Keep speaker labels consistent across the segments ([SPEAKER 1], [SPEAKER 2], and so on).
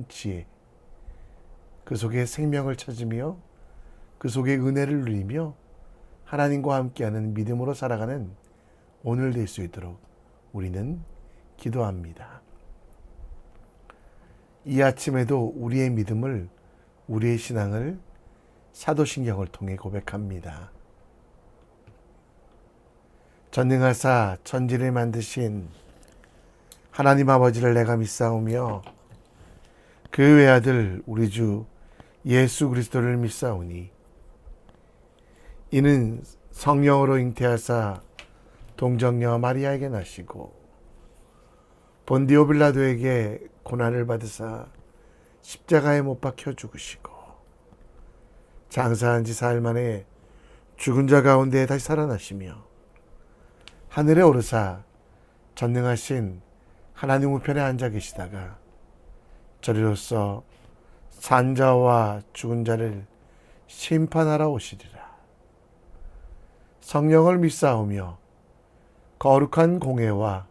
[SPEAKER 1] 지혜, 그 속에 생명을 찾으며 그 속에 은혜를 누리며 하나님과 함께하는 믿음으로 살아가는 오늘 될 수 있도록 우리는 기도합니다. 이 아침에도 우리의 믿음을, 우리의 신앙을 사도신경을 통해 고백합니다. 전능하사 천지를 만드신 하나님 아버지를 내가 믿사오며 그 외아들 우리 주 예수 그리스도를 믿사오니 이는 성령으로 잉태하사 동정녀 마리아에게 나시고 본디오 빌라도에게 고난을 받으사 십자가에 못 박혀 죽으시고 장사한 지 사흘 만에 죽은 자 가운데 다시 살아나시며 하늘에 오르사 전능하신 하나님 우편에 앉아 계시다가 저리로서 산 자와 죽은 자를 심판하러 오시리라. 성령을 믿사오며 거룩한 공회와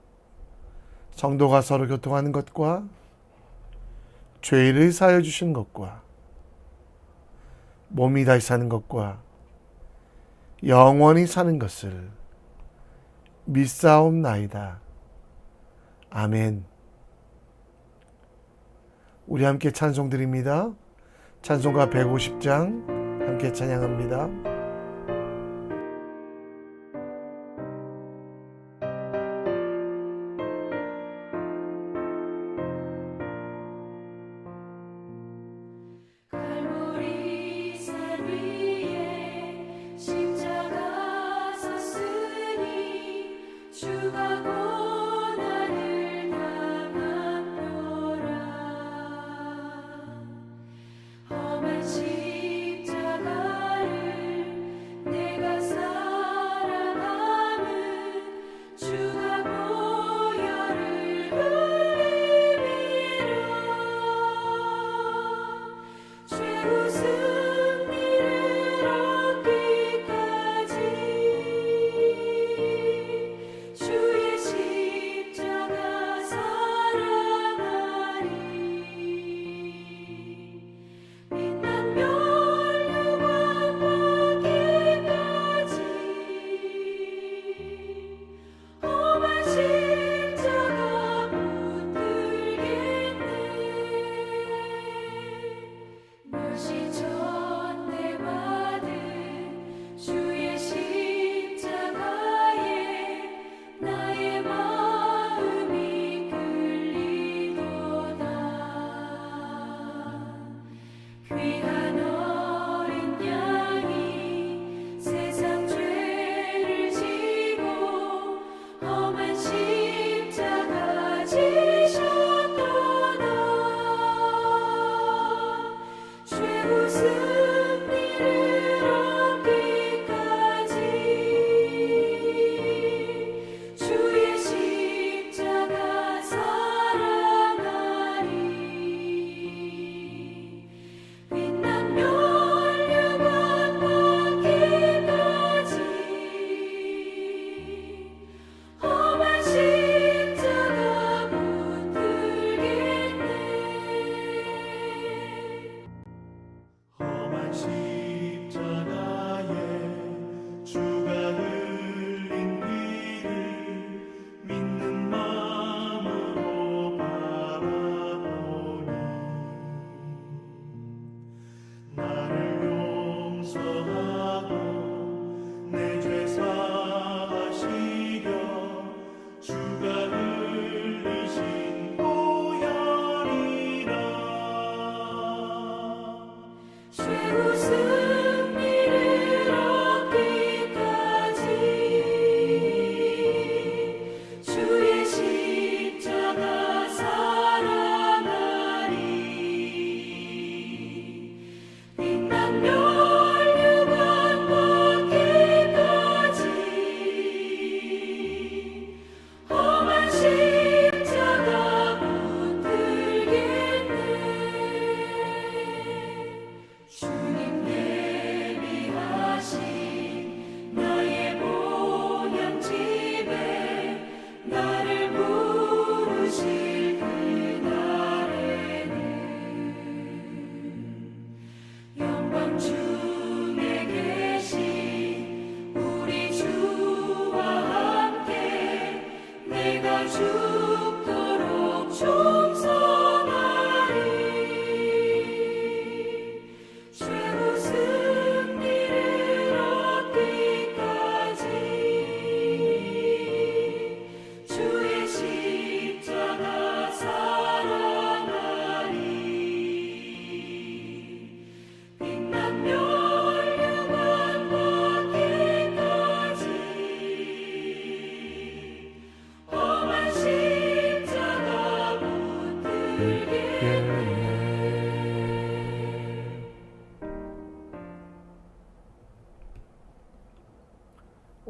[SPEAKER 1] 성도가 서로 교통하는 것과 죄를 사하여 주시는 것과 몸이 다시 사는 것과 영원히 사는 것을 믿사옵나이다. 아멘. 우리 함께 찬송 드립니다. 찬송가 150장 함께 찬양합니다.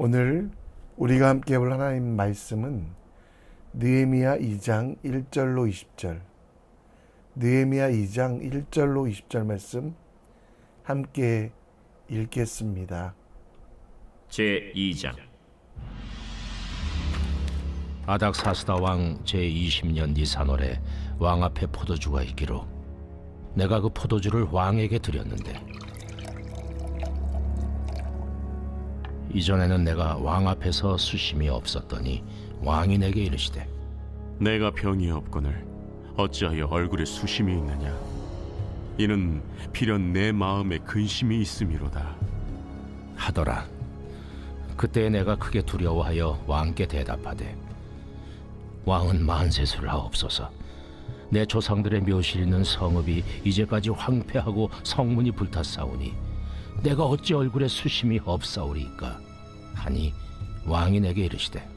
[SPEAKER 1] 오늘 우리가 함께 볼 하나님 말씀은 느헤미야 2장 1절로 20절, 느헤미야 2장 1절로 20절 말씀 함께 읽겠습니다.
[SPEAKER 2] 제2장.
[SPEAKER 3] 아닥사스다 왕 제20년 니산월에 왕 앞에 포도주가 있기로 내가 그 포도주를 왕에게 드렸는데, 이전에는 내가 왕 앞에서 수심이 없었더니 왕이 내게 이르시되,
[SPEAKER 4] 내가 병이 없거늘 어찌하여 얼굴에 수심이 있느냐? 이는 필연 내 마음에 근심이 있음이로다.
[SPEAKER 3] 하더라. 그때 내가 크게 두려워하여 왕께 대답하되, 왕은 만세수를 하옵소서. 내 조상들의 묘실 있는 성읍이 이제까지 황폐하고 성문이 불탔사오니 내가 어찌 얼굴에 수심이 없사오리이까? 하니 왕이 내게 이르시되,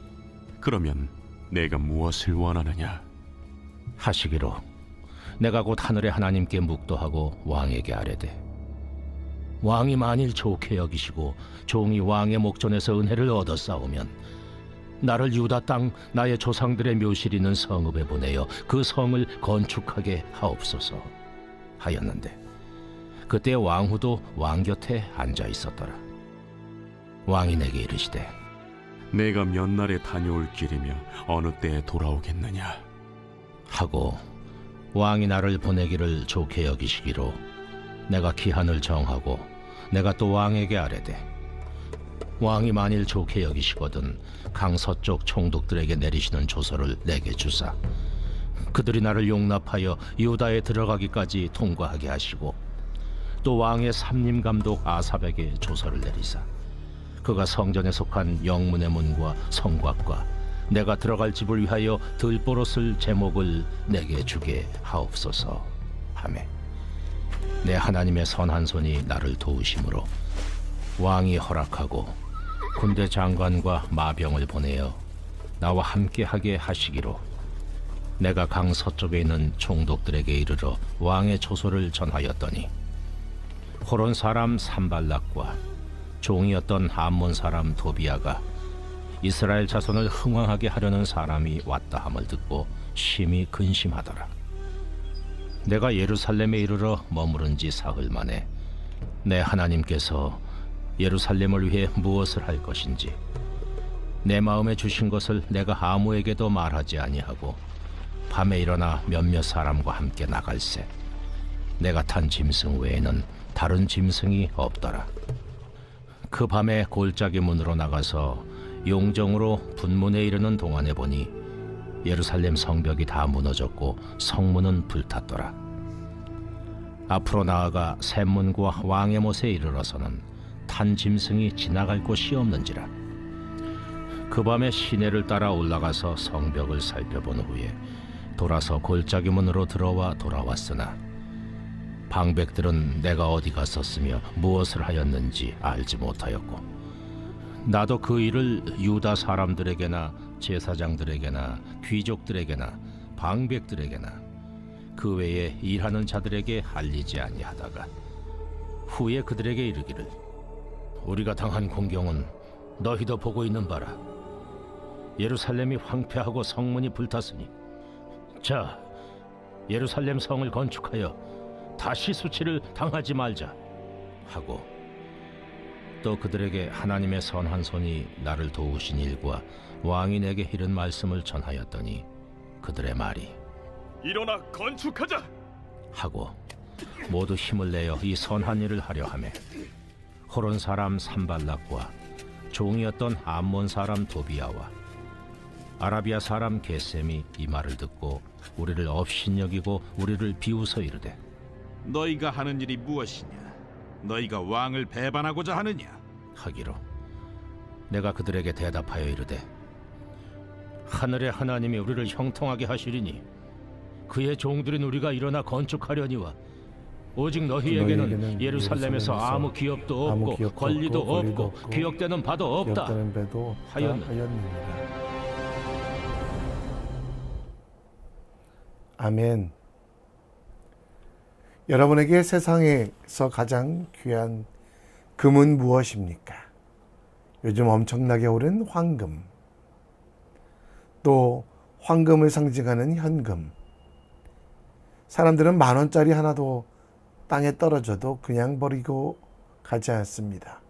[SPEAKER 4] 그러면 내가 무엇을 원하느냐?
[SPEAKER 3] 하시기로 내가 곧 하늘의 하나님께 묵도하고 왕에게 아뢰되, 왕이 만일 좋게 여기시고 종이 왕의 목전에서 은혜를 얻었사오면 나를 유다 땅 나의 조상들의 묘실 있는 성읍에 보내어 그 성을 건축하게 하옵소서 하였는데, 그때 왕후도 왕 곁에 앉아 있었더라. 왕이 내게 이르시되,
[SPEAKER 4] 내가 몇 날에 다녀올 길이며 어느 때에 돌아오겠느냐?
[SPEAKER 3] 하고 왕이 나를 보내기를 좋게 여기시기로 내가 기한을 정하고 내가 또 왕에게 아뢰되, 왕이 만일 좋게 여기시거든 강 서쪽 총독들에게 내리시는 조서를 내게 주사 그들이 나를 용납하여 유다에 들어가기까지 통과하게 하시고, 또 왕의 삼림 감독 아삽에게 조서를 내리사 그가 성전에 속한 영문의 문과 성곽과 내가 들어갈 집을 위하여 들보로 쓸 제목을 내게 주게 하옵소서 하매, 내 하나님의 선한 손이 나를 도우심으로 왕이 허락하고 군대 장관과 마병을 보내어 나와 함께하게 하시기로 내가 강 서쪽에 있는 총독들에게 이르러 왕의 조소를 전하였더니, 호론 사람 산발락과 종이었던 암몬 사람 도비아가 이스라엘 자손을 흥왕하게 하려는 사람이 왔다 함을 듣고 심히 근심하더라. 내가 예루살렘에 이르러 머무른 지 사흘 만에 내 하나님께서 예루살렘을 위해 무엇을 할 것인지 내 마음에 주신 것을 내가 아무에게도 말하지 아니하고 밤에 일어나 몇몇 사람과 함께 나갈새 내가 탄 짐승 외에는 다른 짐승이 없더라. 그 밤에 골짜기 문으로 나가서 용정으로 분문에 이르는 동안에 보니 예루살렘 성벽이 다 무너졌고 성문은 불탔더라. 앞으로 나아가 샘문과 왕의 못에 이르러서는 탄 짐승이 지나갈 곳이 없는지라. 그 밤에 시내를 따라 올라가서 성벽을 살펴본 후에 돌아서 골짜기 문으로 들어와 돌아왔으나 방백들은 내가 어디 갔었으며 무엇을 하였는지 알지 못하였고, 나도 그 일을 유다 사람들에게나 제사장들에게나 귀족들에게나 방백들에게나 그 외에 일하는 자들에게 알리지 아니하다가 후에 그들에게 이르기를, 우리가 당한 공경은 너희도 보고 있는 바라. 예루살렘이 황폐하고 성문이 불탔으니 자, 예루살렘 성을 건축하여 다시 수치를 당하지 말자 하고, 또 그들에게 하나님의 선한 손이 나를 도우신 일과 왕이 내게 이른 말씀을 전하였더니, 그들의 말이
[SPEAKER 4] 일어나 건축하자!
[SPEAKER 3] 하고 모두 힘을 내어 이 선한 일을 하려 하매, 호론 사람 산발락과 종이었던 암몬 사람 도비아와 아라비아 사람 게셈이 이 말을 듣고 우리를 업신여기고 우리를 비웃어 이르되,
[SPEAKER 5] 너희가 하는 일이 무엇이냐? 너희가 왕을 배반하고자 하느냐?
[SPEAKER 3] 하기로 내가 그들에게 대답하여 이르되, 하늘의 하나님이 우리를 형통하게 하시리니 그의 종들인 우리가 일어나 건축하려니와 오직 너희에게는 예루살렘에서 아무 기업도 없고 권리도 없고 기억되는 바도 없다 하였느니라.
[SPEAKER 1] 아멘. 여러분에게 세상에서 가장 귀한 금은 무엇입니까? 요즘 엄청나게 오른 황금, 또 황금을 상징하는 현금. 사람들은 10,000원짜리 하나도 땅에 떨어져도 그냥 버리고 가지 않습니다.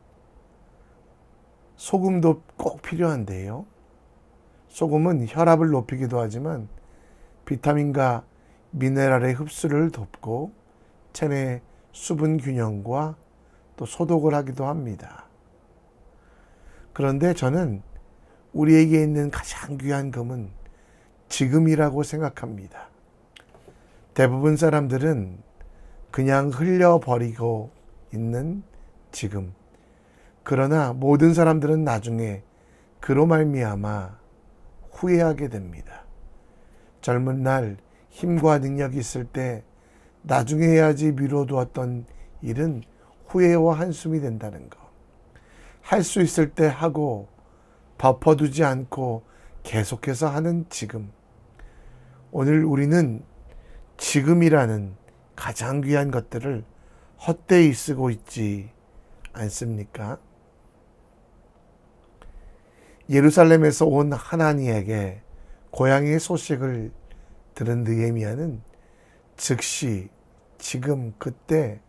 [SPEAKER 1] 소금도 꼭 필요한데요. 소금은 혈압을 높이기도 하지만 비타민과 미네랄의 흡수를 돕고 체내 수분 균형과 또 소독을 하기도 합니다. 그런데 저는 우리에게 있는 가장 귀한 금은 지금이라고 생각합니다. 대부분 사람들은 그냥 흘려버리고 있는 지금. 그러나 모든 사람들은 나중에 그로 말미암아 후회하게 됩니다. 젊은 날 힘과 능력이 있을 때 나중에 해야지 미뤄두었던 일은 후회와 한숨이 된다는 거. 할 수 있을 때 하고 덮어두지 않고 계속해서 하는 지금. 오늘 우리는 지금이라는 가장 귀한 것들을 헛되이 쓰고 있지 않습니까? 예루살렘에서 온 하나니에게 고향의 소식을 들은 느헤미야는 즉시 지금 그때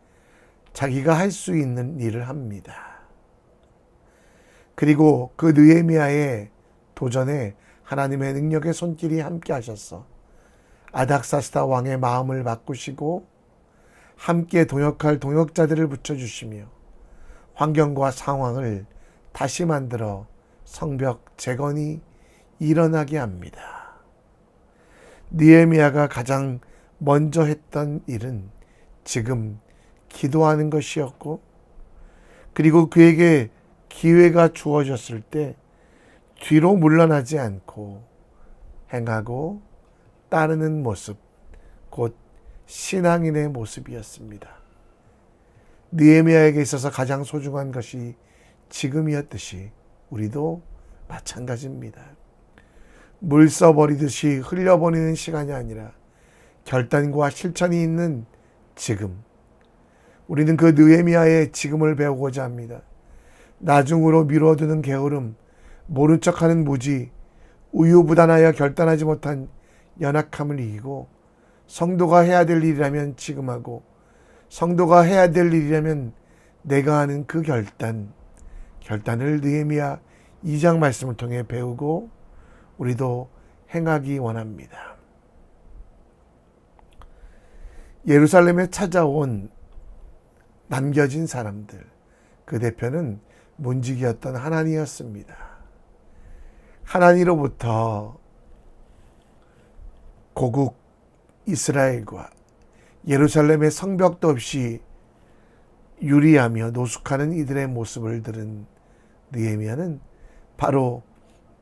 [SPEAKER 1] 자기가 할 수 있는 일을 합니다. 그리고 그 느헤미야의 도전에 하나님의 능력의 손길이 함께 하셔서 아닥사스다 왕의 마음을 바꾸시고 함께 동역할 동역자들을 붙여주시며 환경과 상황을 다시 만들어 성벽 재건이 일어나게 합니다. 느헤미야가 가장 먼저 했던 일은 지금 기도하는 것이었고, 그리고 그에게 기회가 주어졌을 때 뒤로 물러나지 않고 행하고 따르는 모습, 곧 신앙인의 모습이었습니다. 느헤미야에게 있어서 가장 소중한 것이 지금이었듯이 우리도 마찬가지입니다. 물 써버리듯이 흘려버리는 시간이 아니라 결단과 실천이 있는 지금. 우리는 그 느헤미야의 지금을 배우고자 합니다. 나중으로 미뤄두는 게으름, 모른 척하는 무지, 우유부단하여 결단하지 못한 연약함을 이기고 성도가 해야 될 일이라면 지금 하고 성도가 해야 될 일이라면 내가 하는 그 결단을 느헤미야 2장 말씀을 통해 배우고 우리도 행하기 원합니다. 예루살렘에 찾아온 남겨진 사람들, 그 대표는 문지기였던 하나니였습니다. 하나니로부터 고국 이스라엘과 예루살렘의 성벽도 없이 유리하며 노숙하는 이들의 모습을 들은 느헤미야는 바로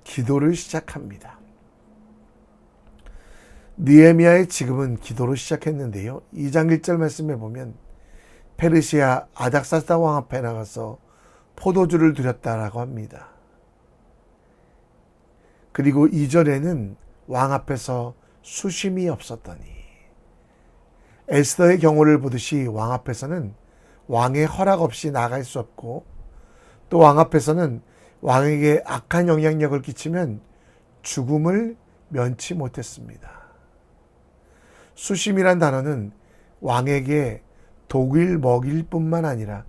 [SPEAKER 1] 기도를 시작합니다. 느헤미야의 지금은 기도로 시작했는데요. 2장 1절 말씀에 보면 페르시아 아닥사스다 왕 앞에 나가서 포도주를 드렸다라고 합니다. 그리고 2절에는 왕 앞에서 수심이 없었더니, 에스더의 경우를 보듯이 왕 앞에서는 왕의 허락 없이 나갈 수 없고, 또 왕 앞에서는 왕에게 악한 영향력을 끼치면 죽음을 면치 못했습니다. 수심이란 단어는 왕에게 독을 먹일 뿐만 아니라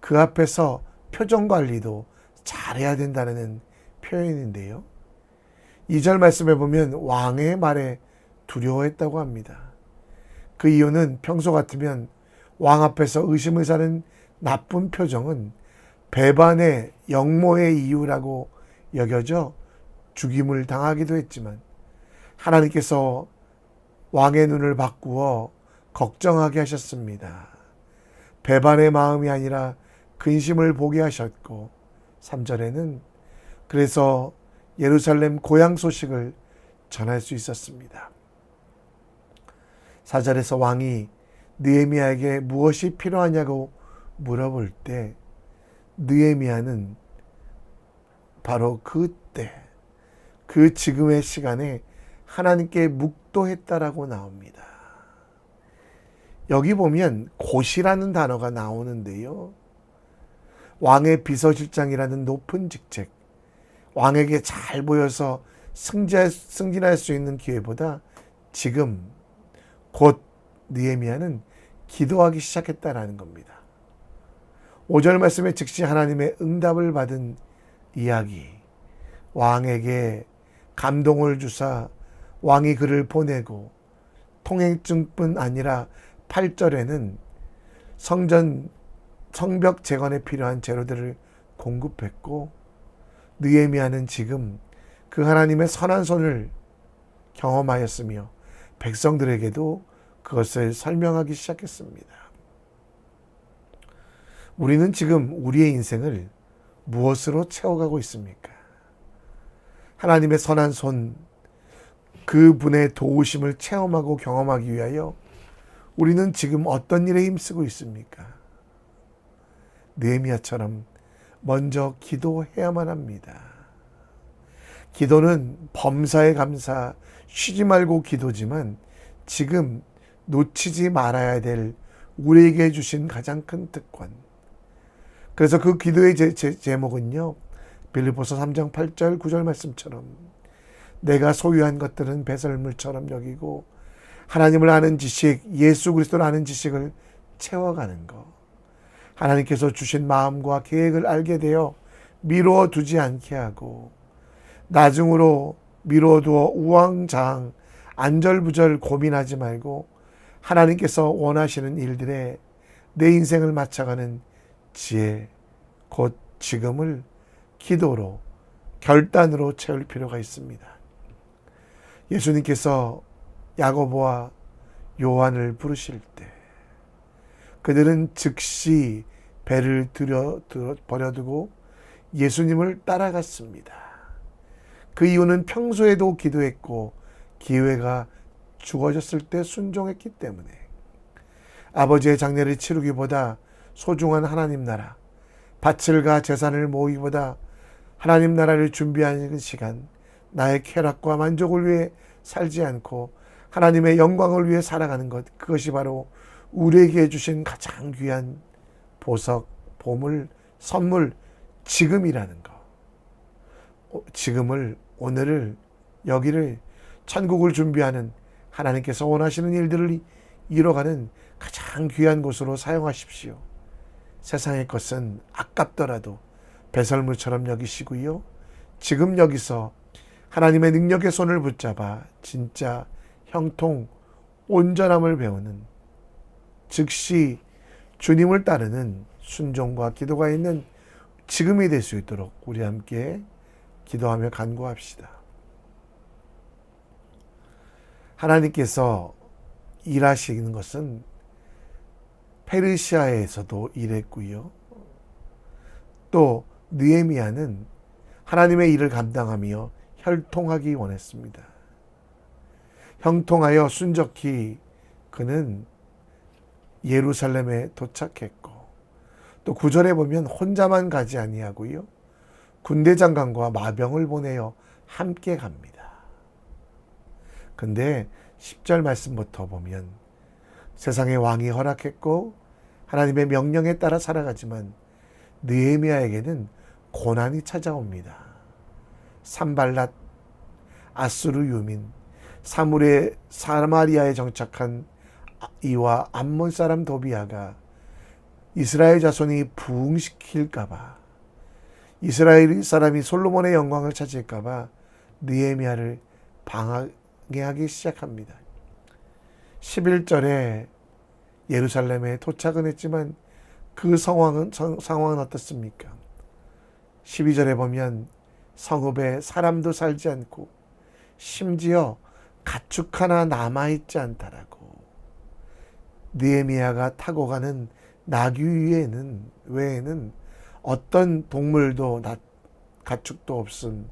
[SPEAKER 1] 그 앞에서 표정 관리도 잘해야 된다는 표현인데요. 2절 말씀에 보면 왕의 말에 두려워했다고 합니다. 그 이유는 평소 같으면 왕 앞에서 의심을 사는 나쁜 표정은 배반의 역모의 이유라고 여겨져 죽임을 당하기도 했지만, 하나님께서 왕의 눈을 바꾸어 걱정하게 하셨습니다. 배반의 마음이 아니라 근심을 보게 하셨고, 3절에는 그래서 예루살렘 고향 소식을 전할 수 있었습니다. 4절에서 왕이 느헤미야에게 무엇이 필요하냐고 물어볼 때 느헤미야는 바로 그때, 그 지금의 시간에 하나님께 묵도했다라고 나옵니다. 여기 보면 곧이라는 단어가 나오는데요. 왕의 비서실장이라는 높은 직책, 왕에게 잘 보여서 승진할 수 있는 기회보다 지금 곧 느헤미야는 기도하기 시작했다라는 겁니다. 5절 말씀에 즉시 하나님의 응답을 받은 이야기, 왕에게 감동을 주사 왕이 그를 보내고 통행증뿐 아니라 8절에는 성벽 재건에 필요한 재료들을 공급했고, 느헤미야는 지금 그 하나님의 선한 손을 경험하였으며 백성들에게도 그것을 설명하기 시작했습니다. 우리는 지금 우리의 인생을 무엇으로 채워가고 있습니까? 하나님의 선한 손, 그분의 도우심을 체험하고 경험하기 위하여 우리는 지금 어떤 일에 힘쓰고 있습니까? 느헤미야처럼 먼저 기도해야만 합니다. 기도는 범사에 감사, 쉬지 말고 기도지만 지금 놓치지 말아야 될 우리에게 주신 가장 큰 특권. 그래서 그 기도의 제목은요, 빌립보서 3장 8절 9절 말씀처럼 내가 소유한 것들은 배설물처럼 여기고 하나님을 아는 지식, 예수 그리스도를 아는 지식을 채워가는 것. 하나님께서 주신 마음과 계획을 알게 되어 미루어 두지 않게 하고 나중으로 미뤄두어 우왕좌왕 안절부절 고민하지 말고 하나님께서 원하시는 일들에 내 인생을 맞춰가는 지혜, 곧 지금을 기도로, 결단으로 채울 필요가 있습니다. 예수님께서 야고보와 요한을 부르실 때 그들은 즉시 배를 버려두고 예수님을 따라갔습니다. 그 이유는 평소에도 기도했고 기회가 주어졌을 때 순종했기 때문에 아버지의 장례를 치르기보다 소중한 하나님 나라, 밭을과 재산을 모으기보다 하나님 나라를 준비하는 시간, 나의 쾌락과 만족을 위해 살지 않고 하나님의 영광을 위해 살아가는 것, 그것이 바로 우리에게 주신 가장 귀한 보석, 보물, 선물, 지금이라는 것. 지금을, 오늘을, 여기를, 천국을 준비하는 하나님께서 원하시는 일들을 이뤄가는 가장 귀한 곳으로 사용하십시오. 세상의 것은 아깝더라도 배설물처럼 여기시고요. 지금 여기서 하나님의 능력의 손을 붙잡아 진짜 형통, 온전함을 배우는, 즉시 주님을 따르는 순종과 기도가 있는 지금이 될 수 있도록 우리 함께 기도하며 간구합시다. 하나님께서 일하시는 것은 페르시아에서도 일했고요. 또 느헤미야는 하나님의 일을 감당하며 혈통하기 원했습니다. 형통하여 순적히 그는 예루살렘에 도착했고, 또 9절에 보면 혼자만 가지 아니하고요, 군대 장관과 마병을 보내어 함께 갑니다. 근데 10절 말씀부터 보면 세상의 왕이 허락했고 하나님의 명령에 따라 살아가지만 느헤미야에게는 고난이 찾아옵니다. 산발랏, 아수르 유민, 사물의 사마리아에 정착한 이와 암몬 사람 도비아가 이스라엘 자손이 부흥시킬까봐, 이스라엘 사람이 솔로몬의 영광을 찾을까봐 느헤미야를 방해하기 시작합니다. 11절에 예루살렘에 도착은 했지만 그 상황은 어떻습니까? 12절에 보면 성읍에 사람도 살지 않고 심지어 가축 하나 남아있지 않다라고. 느헤미야가 타고 가는 나귀 외에는 어떤 동물도 가축도 없음,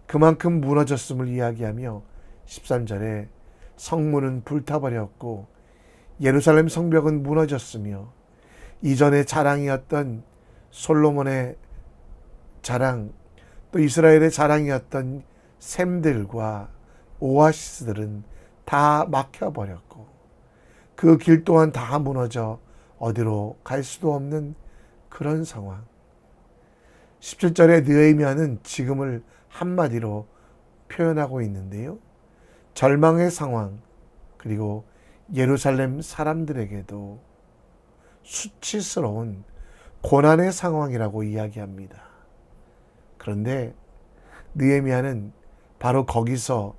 [SPEAKER 1] 그만큼 무너졌음을 이야기하며 13절에 성문은 불타버렸고 예루살렘 성벽은 무너졌으며 이전의 자랑이었던 솔로몬의 자랑, 또 이스라엘의 자랑이었던 샘들과 오아시스들은 다 막혀버렸고 그 길 또한 다 무너져 어디로 갈 수도 없는 그런 상황. 17절에 느헤미야는 지금을 한마디로 표현하고 있는데요. 절망의 상황, 그리고 예루살렘 사람들에게도 수치스러운 고난의 상황이라고 이야기합니다. 그런데 느헤미야는 바로 거기서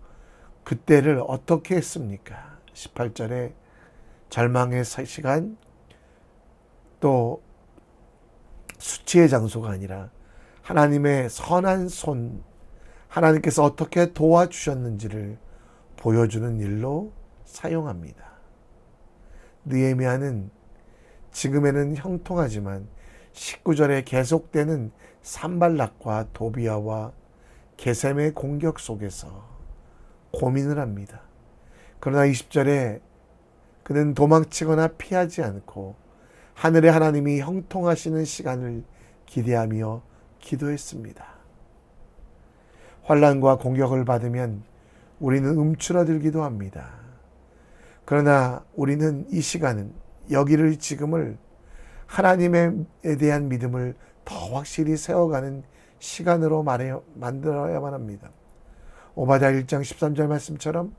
[SPEAKER 1] 그때를 어떻게 했습니까? 18절에 절망의 시간, 또 수치의 장소가 아니라 하나님의 선한 손, 하나님께서 어떻게 도와주셨는지를 보여주는 일로 사용합니다. 느헤미야는 지금에는 형통하지만 19절에 계속되는 산발락과 도비아와 게셈의 공격 속에서 고민을 합니다. 그러나 20절에 그는 도망치거나 피하지 않고 하늘의 하나님이 형통하시는 시간을 기대하며 기도했습니다. 환난과 공격을 받으면 우리는 움츠러들기도 합니다. 그러나 우리는 이 시간은 여기를 지금을 하나님에 대한 믿음을 더 확실히 세워가는 시간으로 만들어야만 합니다. 오바댜 1장 13절 말씀처럼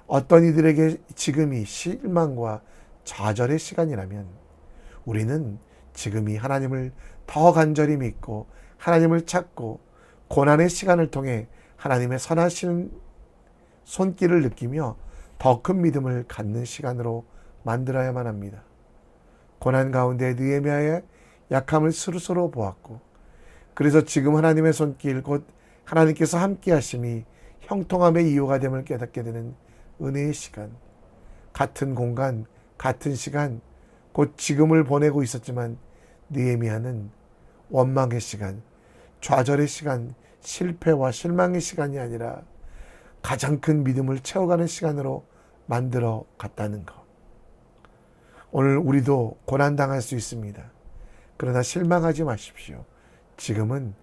[SPEAKER 1] 어떤 이들에게 지금이 실망과 좌절의 시간이라면 우리는 지금이 하나님을 더 간절히 믿고 하나님을 찾고 고난의 시간을 통해 하나님의 선하신 손길을 느끼며 더 큰 믿음을 갖는 시간으로 만들어야만 합니다. 고난 가운데 느헤미야의 약함을 스스로 보았고, 그래서 지금 하나님의 손길, 곧 하나님께서 함께 하심이 형통함의 이유가 됨을 깨닫게 되는 은혜의 시간, 같은 공간, 같은 시간, 곧 지금을 보내고 있었지만 느헤미야는 원망의 시간, 좌절의 시간, 실패와 실망의 시간이 아니라 가장 큰 믿음을 채워가는 시간으로 만들어 갔다는 것. 오늘 우리도 고난당할 수 있습니다. 그러나 실망하지 마십시오. 지금은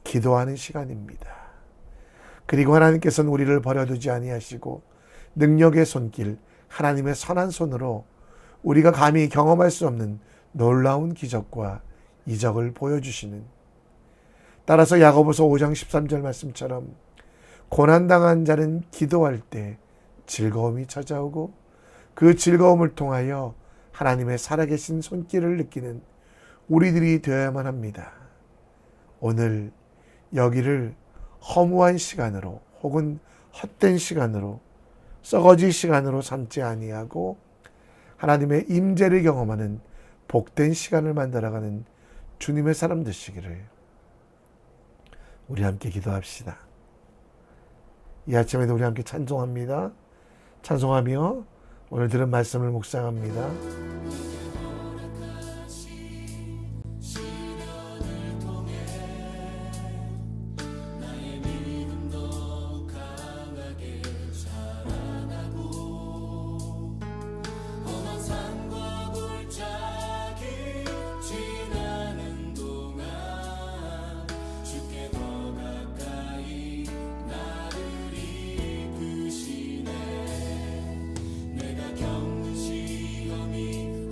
[SPEAKER 1] 기도하는 시간입니다. 그리고 하나님께서는 우리를 버려두지 아니하시고 능력의 손길, 하나님의 선한 손으로 우리가 감히 경험할 수 없는 놀라운 기적과 이적을 보여주시는, 따라서 야고보서 5장 13절 말씀처럼 고난당한 자는 기도할 때 즐거움이 찾아오고 그 즐거움을 통하여 하나님의 살아계신 손길을 느끼는 우리들이 되어야만 합니다. 오늘 여기를 허무한 시간으로 혹은 헛된 시간으로 썩어질 시간으로 삼지 아니하고 하나님의 임재를 경험하는 복된 시간을 만들어가는 주님의 사람 되시기를 우리 함께 기도합시다. 이 아침에도 우리 함께 찬송합니다. 찬송하며 오늘 들은 말씀을 묵상합니다.
[SPEAKER 6] 경시험이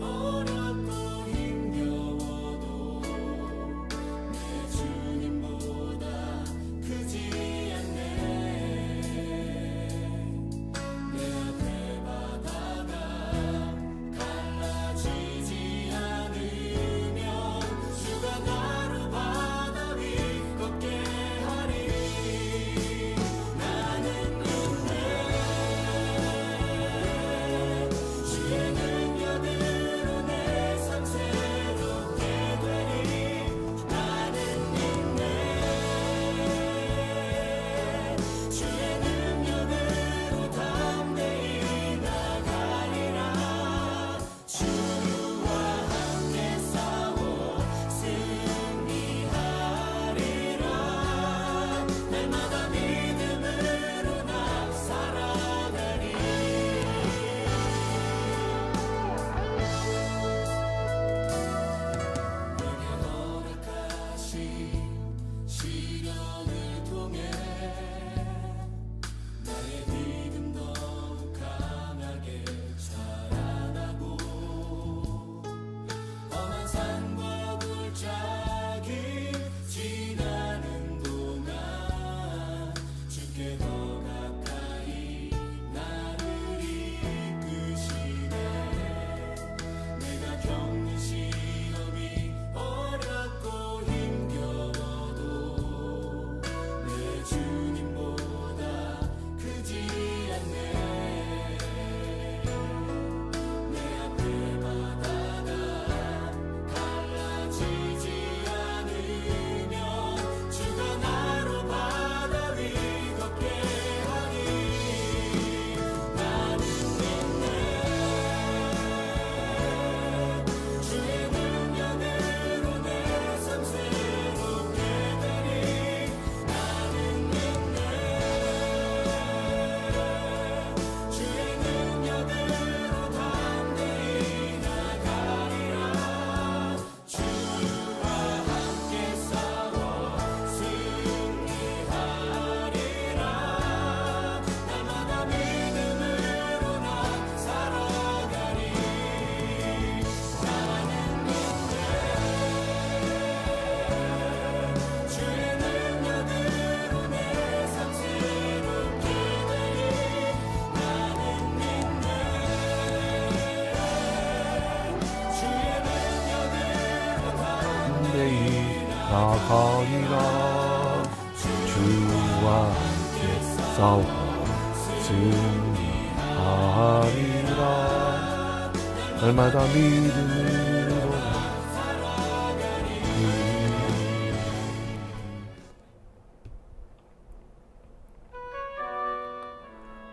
[SPEAKER 1] 나가리라. 주와 함께 싸우고 승리하리라. 날마다 믿음으로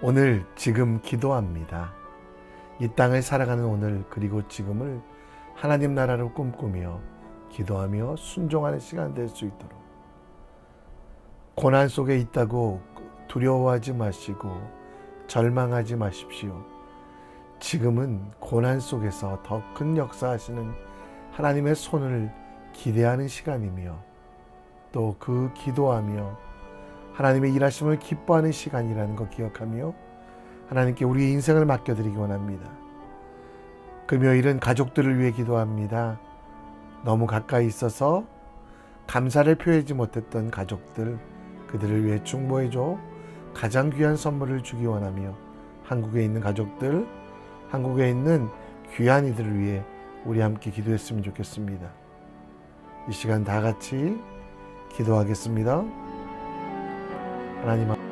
[SPEAKER 1] 오늘 지금 기도합니다. 이 땅을 살아가는 오늘 그리고 지금을 하나님 나라로 꿈꾸며 기도하며 순종하는 시간 될 수 있도록 고난 속에 있다고 두려워하지 마시고 절망하지 마십시오. 지금은 고난 속에서 더 큰 역사하시는 하나님의 손을 기대하는 시간이며 또 그 기도하며 하나님의 일하심을 기뻐하는 시간이라는 거 기억하며 하나님께 우리 인생을 맡겨드리기 원합니다. 금요일은 가족들을 위해 기도합니다. 너무 가까이 있어서 감사를 표하지 못했던 가족들, 그들을 위해 충보해줘 가장 귀한 선물을 주기 원하며 한국에 있는 가족들, 한국에 있는 귀한 이들을 위해 우리 함께 기도했으면 좋겠습니다. 이 시간 다 같이 기도하겠습니다. 하나님